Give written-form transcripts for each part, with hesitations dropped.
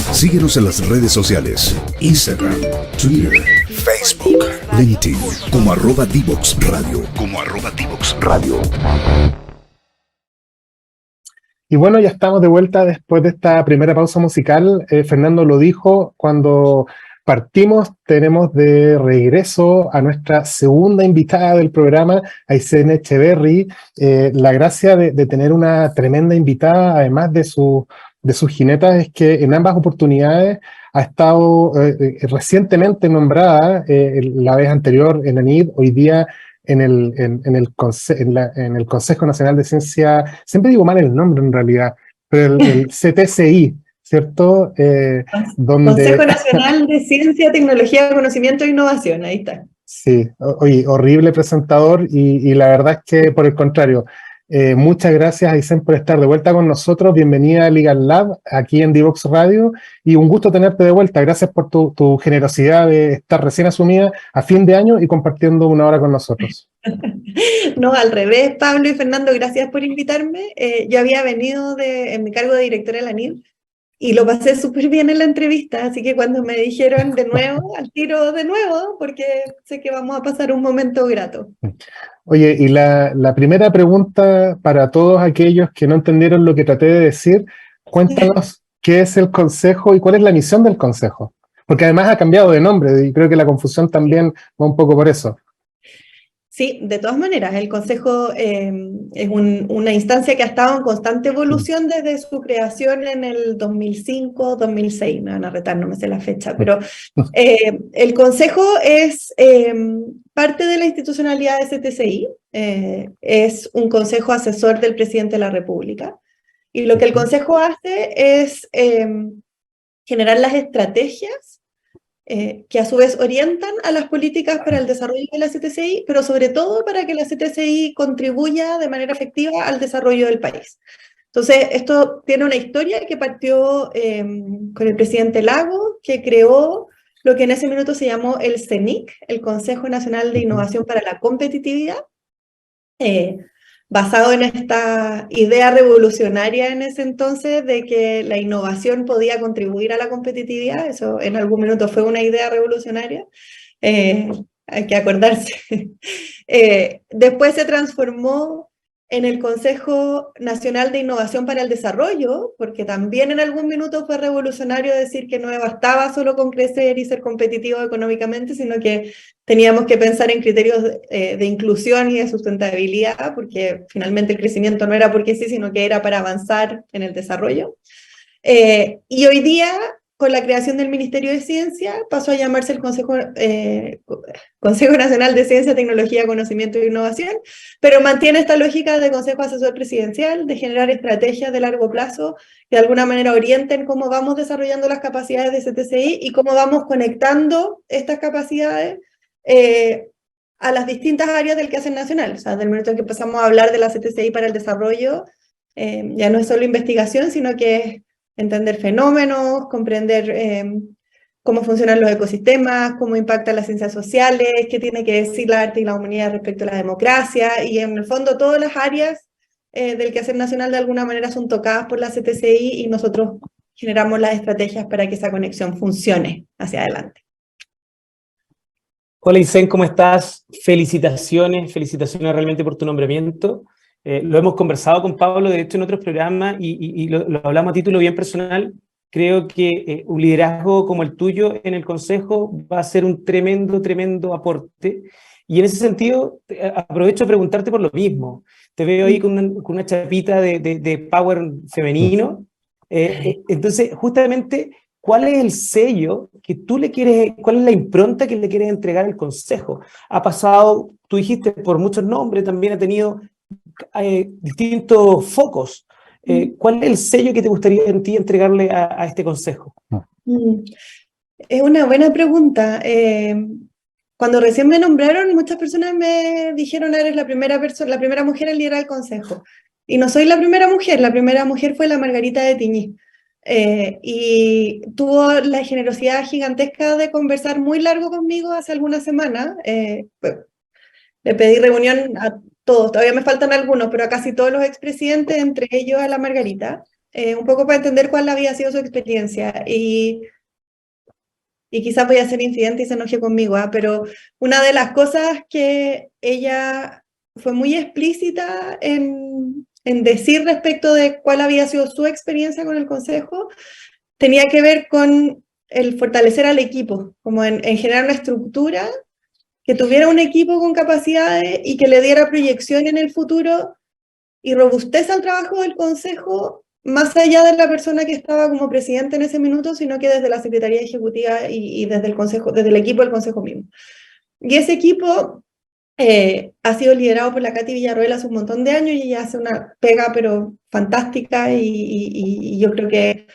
Síguenos en las redes sociales, Instagram, Twitter, Facebook, LinkedIn, como @Divoxradio, Y bueno, ya estamos de vuelta después de esta primera pausa musical. Fernando lo dijo cuando partimos, tenemos de regreso a nuestra segunda invitada del programa, Aysén Echeverry. La gracia de tener una tremenda invitada, además de sus jinetas, es que en ambas oportunidades ha estado recientemente nombrada, la vez anterior en ANID, hoy día en el Consejo Nacional de Ciencia, siempre digo mal el nombre en realidad, pero el CTCI, ¿cierto? Consejo Nacional de Ciencia, Tecnología, Conocimiento e Innovación, ahí está. Sí, oye, horrible presentador y la verdad es que por el contrario, muchas gracias Aysén por estar de vuelta con nosotros, bienvenida a Legal Lab aquí en Divox Radio y un gusto tenerte de vuelta, gracias por tu generosidad de estar recién asumida a fin de año y compartiendo una hora con nosotros. No, al revés, Pablo y Fernando, gracias por invitarme. Yo había venido en mi cargo de directora de la NID y lo pasé súper bien en la entrevista, así que cuando me dijeron de nuevo, al tiro de nuevo, porque sé que vamos a pasar un momento grato. Oye, y la primera pregunta para todos aquellos que no entendieron lo que traté de decir, cuéntanos qué es el Consejo y cuál es la misión del Consejo, porque además ha cambiado de nombre y creo que la confusión también va un poco por eso. Sí, de todas maneras, el Consejo es una instancia que ha estado en constante evolución desde su creación en el 2005-2006, me van a retar, no me sé la fecha, pero el Consejo es parte de la institucionalidad de CTCI, es un consejo asesor del presidente de la República, y lo que el Consejo hace es generar las estrategias que a su vez orientan a las políticas para el desarrollo de la CTCI, pero sobre todo para que la CTCI contribuya de manera efectiva al desarrollo del país. Entonces, esto tiene una historia que partió con el presidente Lagos, que creó lo que en ese minuto se llamó el CENIC, el Consejo Nacional de Innovación para la Competitividad, basado en esta idea revolucionaria en ese entonces de que la innovación podía contribuir a la competitividad. Eso en algún minuto fue una idea revolucionaria, hay que acordarse. Después se transformó en el Consejo Nacional de Innovación para el Desarrollo, porque también en algún minuto fue revolucionario decir que no bastaba solo con crecer y ser competitivo económicamente, sino que teníamos que pensar en criterios de inclusión y de sustentabilidad, porque finalmente el crecimiento no era porque sí, sino que era para avanzar en el desarrollo. Y hoy día, con la creación del Ministerio de Ciencia, pasó a llamarse el Consejo Nacional de Ciencia, Tecnología, Conocimiento e Innovación, pero mantiene esta lógica de Consejo Asesor Presidencial, de generar estrategias de largo plazo que de alguna manera orienten cómo vamos desarrollando las capacidades de CTCI y cómo vamos conectando estas capacidades a las distintas áreas del quehacer nacional. O sea, del momento en que empezamos a hablar de la CTCI para el desarrollo, ya no es solo investigación, sino que es entender fenómenos, comprender cómo funcionan los ecosistemas, cómo impactan las ciencias sociales, qué tiene que decir la arte y la humanidad respecto a la democracia, y en el fondo todas las áreas del quehacer nacional de alguna manera son tocadas por la CTCI y nosotros generamos las estrategias para que esa conexión funcione hacia adelante. Hola Aysén, ¿cómo estás? Felicitaciones realmente por tu nombramiento. Lo hemos conversado con Pablo, de hecho, en otros programas y lo hablamos a título bien personal. Creo que un liderazgo como el tuyo en el Consejo va a ser un tremendo aporte. Y en ese sentido, aprovecho a preguntarte por lo mismo. Te veo ahí con una chapita de power femenino. Entonces, justamente, ¿cuál es el sello que tú le quieres, cuál es la impronta que le quieres entregar al Consejo? Ha pasado, tú dijiste, por muchos nombres, también ha tenido distintos focos. ¿Cuál es el sello que te gustaría en ti entregarle a este Consejo? Es una buena pregunta. Cuando recién me nombraron, muchas personas me dijeron, eres la primera mujer en liderar el Consejo. Y no soy la primera mujer fue la Margarita de Tiñí. Y tuvo la generosidad gigantesca de conversar muy largo conmigo hace algunas semanas. Le pedí reunión a todos, todavía me faltan algunos, pero a casi todos los expresidentes, entre ellos a la Margarita. un poco para entender cuál había sido su experiencia. Y quizás voy a ser incidente y se enoje conmigo, pero una de las cosas que ella fue muy explícita en decir respecto de cuál había sido su experiencia con el Consejo, tenía que ver con el fortalecer al equipo, como en generar una estructura que tuviera un equipo con capacidades y que le diera proyección en el futuro y robustez al trabajo del Consejo, más allá de la persona que estaba como presidente en ese minuto, sino que desde la Secretaría Ejecutiva y desde el Consejo, desde el equipo del Consejo mismo. Y ese equipo ha sido liderado por la Katy Villarroel hace un montón de años y ella hace una pega pero fantástica y yo creo que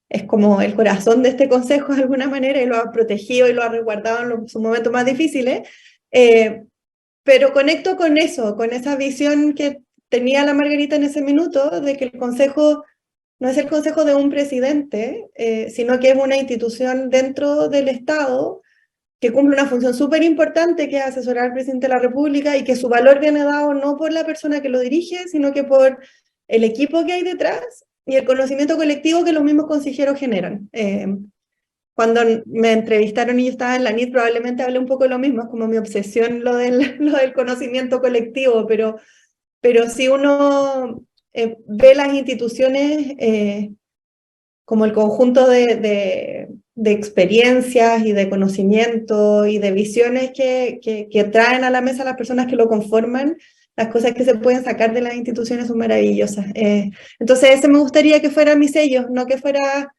es como el corazón de este consejo de alguna manera y lo ha protegido y lo ha resguardado en sus momentos más difíciles. Pero conecto con eso, con esa visión que tenía la Margarita en ese minuto de que el consejo no es el consejo de un presidente, sino que es una institución dentro del Estado que cumple una función súper importante, que es asesorar al presidente de la República y que su valor viene dado no por la persona que lo dirige, sino que por el equipo que hay detrás y el conocimiento colectivo que los mismos consejeros generan. Cuando me entrevistaron y yo estaba en la NIT, probablemente hablé un poco de lo mismo, es como mi obsesión lo del conocimiento colectivo, pero si uno ve las instituciones como el conjunto de experiencias y de conocimiento y de visiones que traen a la mesa las personas que lo conforman, las cosas que se pueden sacar de las instituciones son maravillosas. Entonces ese me gustaría que fuera mi sello, no que fuera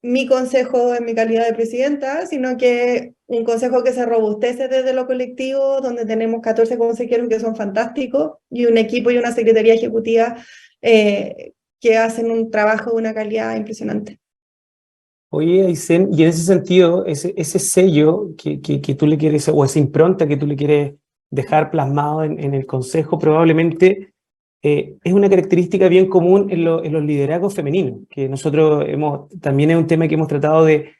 mi consejo en mi calidad de presidenta, sino que un consejo que se robustece desde lo colectivo, donde tenemos 14 consejeros que son fantásticos y un equipo y una secretaría ejecutiva que hacen un trabajo de una calidad impresionante. Oye, Aysén, y en ese sentido, ese sello que tú le quieres, o esa impronta que tú le quieres dejar plasmado en el Consejo, probablemente es una característica bien común en los liderazgos femeninos, que nosotros también es un tema que hemos tratado de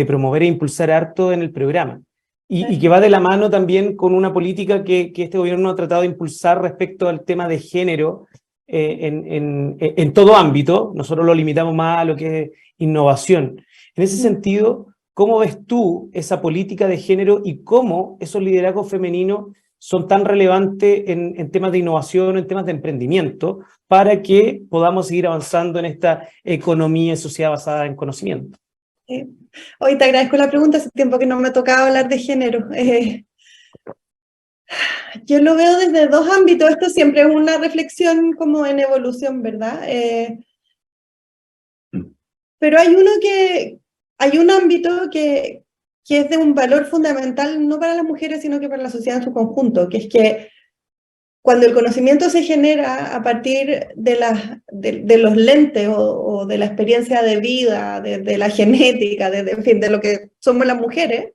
promover e impulsar harto en el programa, y que va de la mano también con una política que este gobierno ha tratado de impulsar respecto al tema de género en todo ámbito. Nosotros lo limitamos más a lo que es innovación. En ese sentido, ¿cómo ves tú esa política de género y cómo esos liderazgos femeninos son tan relevantes en temas de innovación, en temas de emprendimiento, para que podamos seguir avanzando en esta economía y sociedad basada en conocimiento? Hoy te agradezco la pregunta, hace tiempo que no me tocaba hablar de género. Yo lo veo desde dos ámbitos, esto siempre es una reflexión como en evolución, ¿verdad? Pero hay un ámbito que es de un valor fundamental, no para las mujeres, sino que para la sociedad en su conjunto, que es que cuando el conocimiento se genera a partir de los lentes o de la experiencia de vida, de la genética, en fin, de lo que somos las mujeres,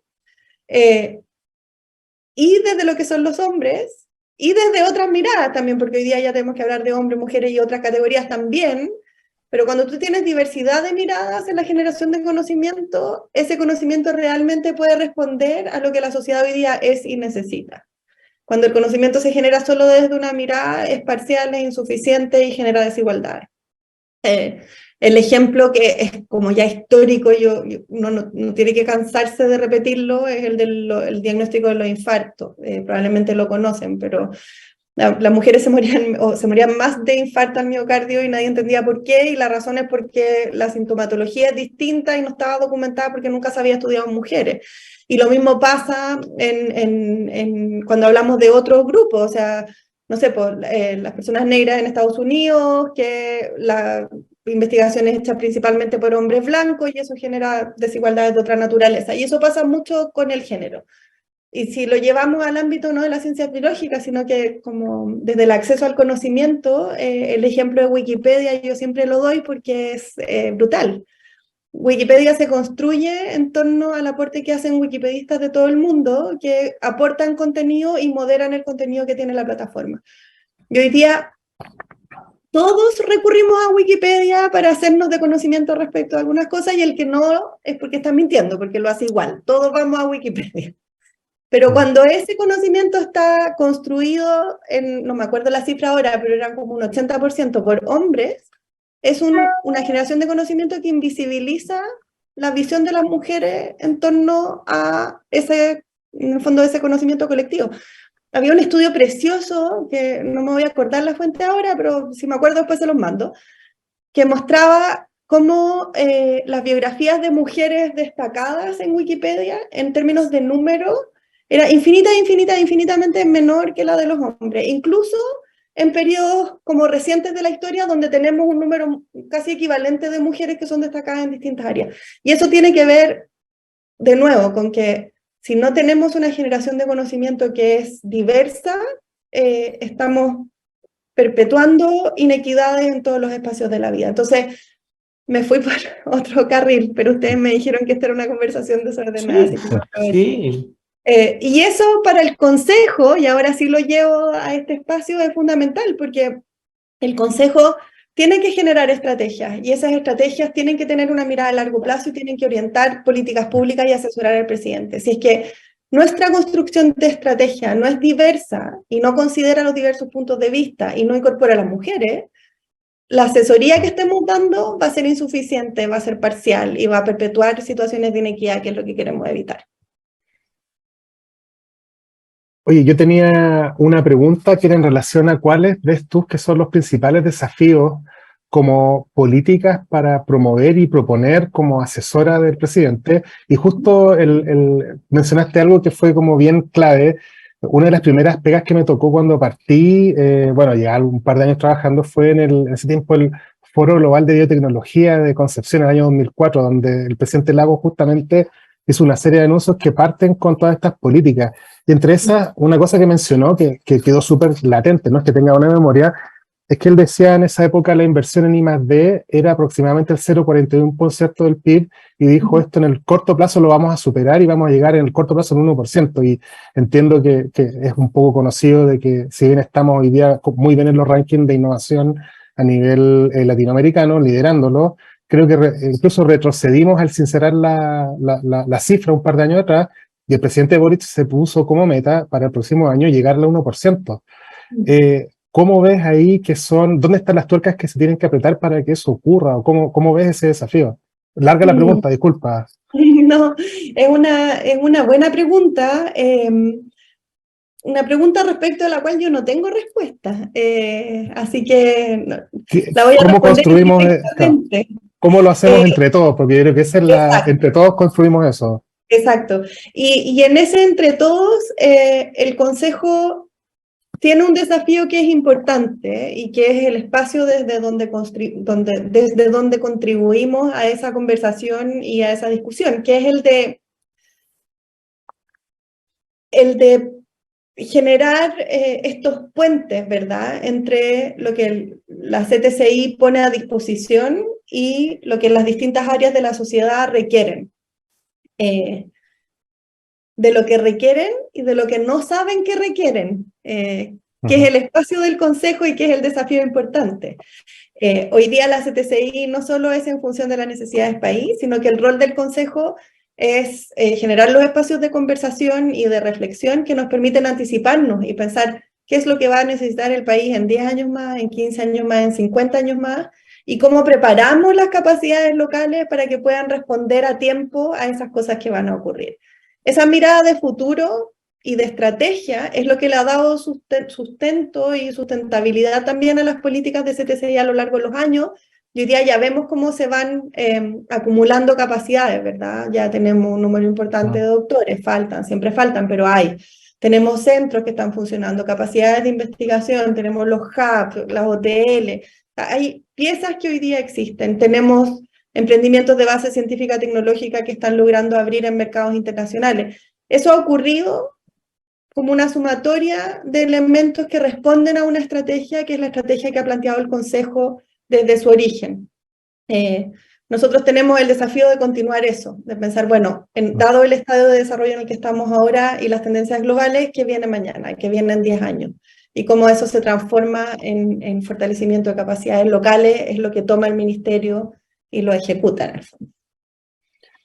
y desde lo que son los hombres, y desde otras miradas también, porque hoy día ya tenemos que hablar de hombres, mujeres y otras categorías también, pero cuando tú tienes diversidad de miradas en la generación de conocimiento, ese conocimiento realmente puede responder a lo que la sociedad hoy día es y necesita. Cuando el conocimiento se genera solo desde una mirada, es parcial, es insuficiente y genera desigualdades. El ejemplo que es como ya histórico, uno no tiene que cansarse de repetirlo, es el diagnóstico de los infartos. Probablemente lo conocen, pero las mujeres se morían más de infarto al miocardio y nadie entendía por qué, y la razón es porque la sintomatología es distinta y no estaba documentada porque nunca se había estudiado en mujeres. Y lo mismo pasa cuando hablamos de otros grupos, o sea, no sé, las personas negras en Estados Unidos, que la investigación es hecha principalmente por hombres blancos y eso genera desigualdades de otra naturaleza. Y eso pasa mucho con el género. Y si lo llevamos al ámbito no de las ciencias biológicas, sino que como desde el acceso al conocimiento, el ejemplo de Wikipedia yo siempre lo doy porque es brutal. Wikipedia se construye en torno al aporte que hacen wikipedistas de todo el mundo, que aportan contenido y moderan el contenido que tiene la plataforma. Y hoy día todos recurrimos a Wikipedia para hacernos de conocimiento respecto a algunas cosas, y el que no es porque está mintiendo, porque lo hace igual. Todos vamos a Wikipedia. Pero cuando ese conocimiento está construido, no me acuerdo la cifra ahora, pero eran como un 80% por hombres, es una generación de conocimiento que invisibiliza la visión de las mujeres en torno a ese, en el fondo, ese conocimiento colectivo. Había un estudio precioso, que no me voy a acordar la fuente ahora, pero si me acuerdo después se los mando, que mostraba cómo las biografías de mujeres destacadas en Wikipedia, en términos de número, era infinitamente menor que la de los hombres, incluso en periodos como recientes de la historia, donde tenemos un número casi equivalente de mujeres que son destacadas en distintas áreas. Y eso tiene que ver, de nuevo, con que si no tenemos una generación de conocimiento que es diversa, estamos perpetuando inequidades en todos los espacios de la vida. Entonces, me fui por otro carril, pero ustedes me dijeron que esta era una conversación desordenada. Sí, así que sí. Y eso para el consejo, y ahora sí lo llevo a este espacio, es fundamental, porque el consejo tiene que generar estrategias, y esas estrategias tienen que tener una mirada a largo plazo y tienen que orientar políticas públicas y asesorar al presidente. Si es que nuestra construcción de estrategia no es diversa y no considera los diversos puntos de vista y no incorpora a las mujeres, la asesoría que estemos dando va a ser insuficiente, va a ser parcial y va a perpetuar situaciones de inequidad, que es lo que queremos evitar. Oye, yo tenía una pregunta que era en relación a cuáles ves tú que son los principales desafíos como políticas para promover y proponer como asesora del presidente. Y justo mencionaste algo que fue como bien clave. Una de las primeras pegas que me tocó cuando partí, bueno, ya un par de años trabajando, fue en ese tiempo el Foro Global de Biotecnología de Concepción, en el año 2004, donde el presidente Lagos justamente hizo una serie de anuncios que parten con todas estas políticas. Y entre esas, una cosa que mencionó que quedó súper latente, no es que tenga una memoria, es que él decía en esa época la inversión en I+D era aproximadamente el 0,41% del PIB, y dijo esto en el corto plazo lo vamos a superar y vamos a llegar en el corto plazo al 1%. Y entiendo que es un poco conocido de que si bien estamos hoy día muy bien en los rankings de innovación a nivel latinoamericano, liderándolo, creo que incluso retrocedimos al sincerar la cifra un par de años atrás, y el presidente Boric se puso como meta para el próximo año llegar al 1%. ¿Cómo ves ahí dónde están las tuercas que se tienen que apretar para que eso ocurra? ¿O cómo ves ese desafío? Larga la pregunta, disculpa. No, es una buena pregunta. Una pregunta respecto a la cual yo no tengo respuesta. Así que la voy a ¿Cómo responder construimos? ¿Cómo lo hacemos entre todos? Porque yo creo que esa es entre todos construimos eso. Exacto. Y en ese entre todos, el Consejo tiene un desafío que es importante y que es el espacio desde donde contribuimos a esa conversación y a esa discusión, que es el de generar estos puentes, ¿verdad?, entre lo que la CTCI pone a disposición y lo que las distintas áreas de la sociedad requieren. De lo que requieren y de lo que no saben que requieren, que es el espacio del Consejo y que es el desafío importante. Hoy día la CTCI no solo es en función de las necesidades del país, sino que el rol del Consejo es generar los espacios de conversación y de reflexión que nos permiten anticiparnos y pensar qué es lo que va a necesitar el país en 10 años más, en 15 años más, en 50 años más, y cómo preparamos las capacidades locales para que puedan responder a tiempo a esas cosas que van a ocurrir. Esa mirada de futuro y de estrategia es lo que le ha dado sustento y sustentabilidad también a las políticas de CTCI a lo largo de los años. Y hoy día ya vemos cómo se van acumulando capacidades, ¿verdad? Ya tenemos un número importante de doctores, siempre faltan, pero hay. Tenemos centros que están funcionando, capacidades de investigación, tenemos los hubs, las OTL. Hay piezas que hoy día existen, tenemos emprendimientos de base científica tecnológica que están logrando abrir en mercados internacionales. Eso ha ocurrido como una sumatoria de elementos que responden a una estrategia que es la estrategia que ha planteado el Consejo desde su origen. Nosotros tenemos el desafío de continuar eso, de pensar, bueno, dado el estado de desarrollo en el que estamos ahora y las tendencias globales, ¿qué viene mañana? ¿Qué viene en 10 años? Y cómo eso se transforma en fortalecimiento de capacidades locales, es lo que toma el Ministerio y lo ejecuta en el fondo.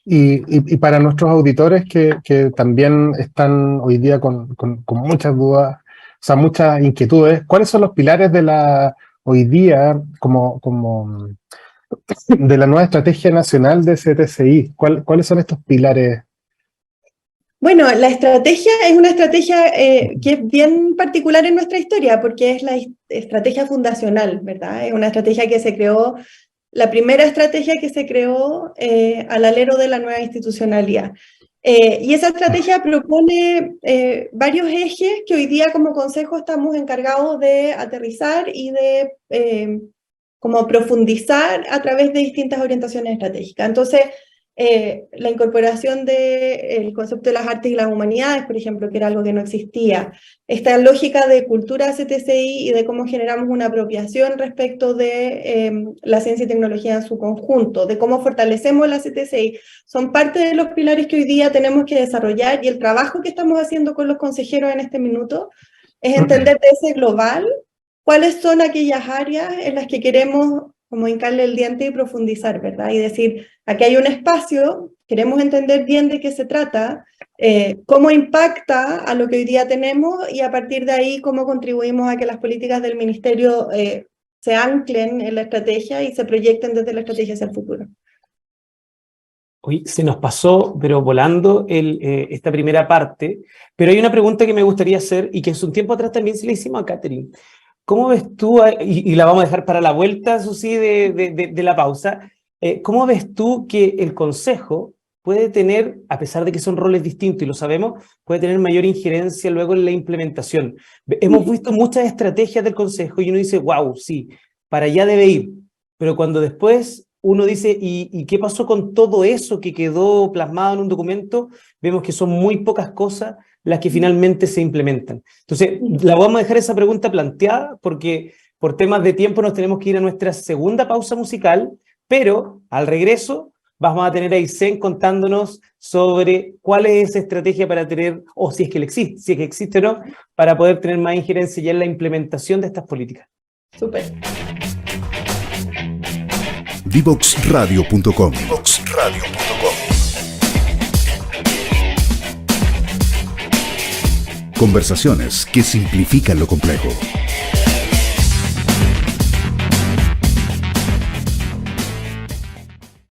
Y para nuestros auditores que también están hoy día con muchas dudas, o sea, muchas inquietudes, ¿cuáles son los pilares de la hoy día como de la nueva estrategia nacional de CTCI? ¿Cuáles son estos pilares? Bueno, la estrategia es una estrategia que es bien particular en nuestra historia, porque es la estrategia fundacional, ¿verdad? Es una estrategia que se creó, la primera estrategia que se creó al alero de la nueva institucionalidad. Y esa estrategia propone varios ejes que hoy día como Consejo estamos encargados de aterrizar y de como profundizar a través de distintas orientaciones estratégicas. Entonces, la incorporación del concepto de las artes y las humanidades, por ejemplo, que era algo que no existía, esta lógica de cultura CTCI y de cómo generamos una apropiación respecto de la ciencia y tecnología en su conjunto, de cómo fortalecemos la CTCI, son parte de los pilares que hoy día tenemos que desarrollar, y el trabajo que estamos haciendo con los consejeros en este minuto es entender de ese global cuáles son aquellas áreas en las que queremos como hincarle el diente y profundizar, ¿verdad? Y decir, aquí hay un espacio, queremos entender bien de qué se trata, cómo impacta a lo que hoy día tenemos, y a partir de ahí cómo contribuimos a que las políticas del ministerio se anclen en la estrategia y se proyecten desde la estrategia hacia el futuro. Hoy se nos pasó, pero volando, esta primera parte, pero hay una pregunta que me gustaría hacer y que hace un tiempo atrás también se le hicimos a Catherine. ¿Cómo ves tú, y la vamos a dejar para la vuelta, eso sí, de la pausa, cómo ves tú que el Consejo puede tener, a pesar de que son roles distintos y lo sabemos, puede tener mayor injerencia luego en la implementación? Hemos visto muchas estrategias del Consejo y uno dice, wow, sí, para allá debe ir, pero cuando después uno dice, ¿y qué pasó con todo eso que quedó plasmado en un documento? Vemos que son muy pocas cosas las que finalmente se implementan. Entonces, la vamos a dejar esa pregunta planteada porque por temas de tiempo nos tenemos que ir a nuestra segunda pausa musical, pero al regreso vamos a tener a Aysén contándonos sobre cuál es esa estrategia para tener, o si es que existe, si es que existe o no, para poder tener más injerencia ya en la implementación de estas políticas. Súper. Divoxradio.com. Conversaciones que simplifican lo complejo.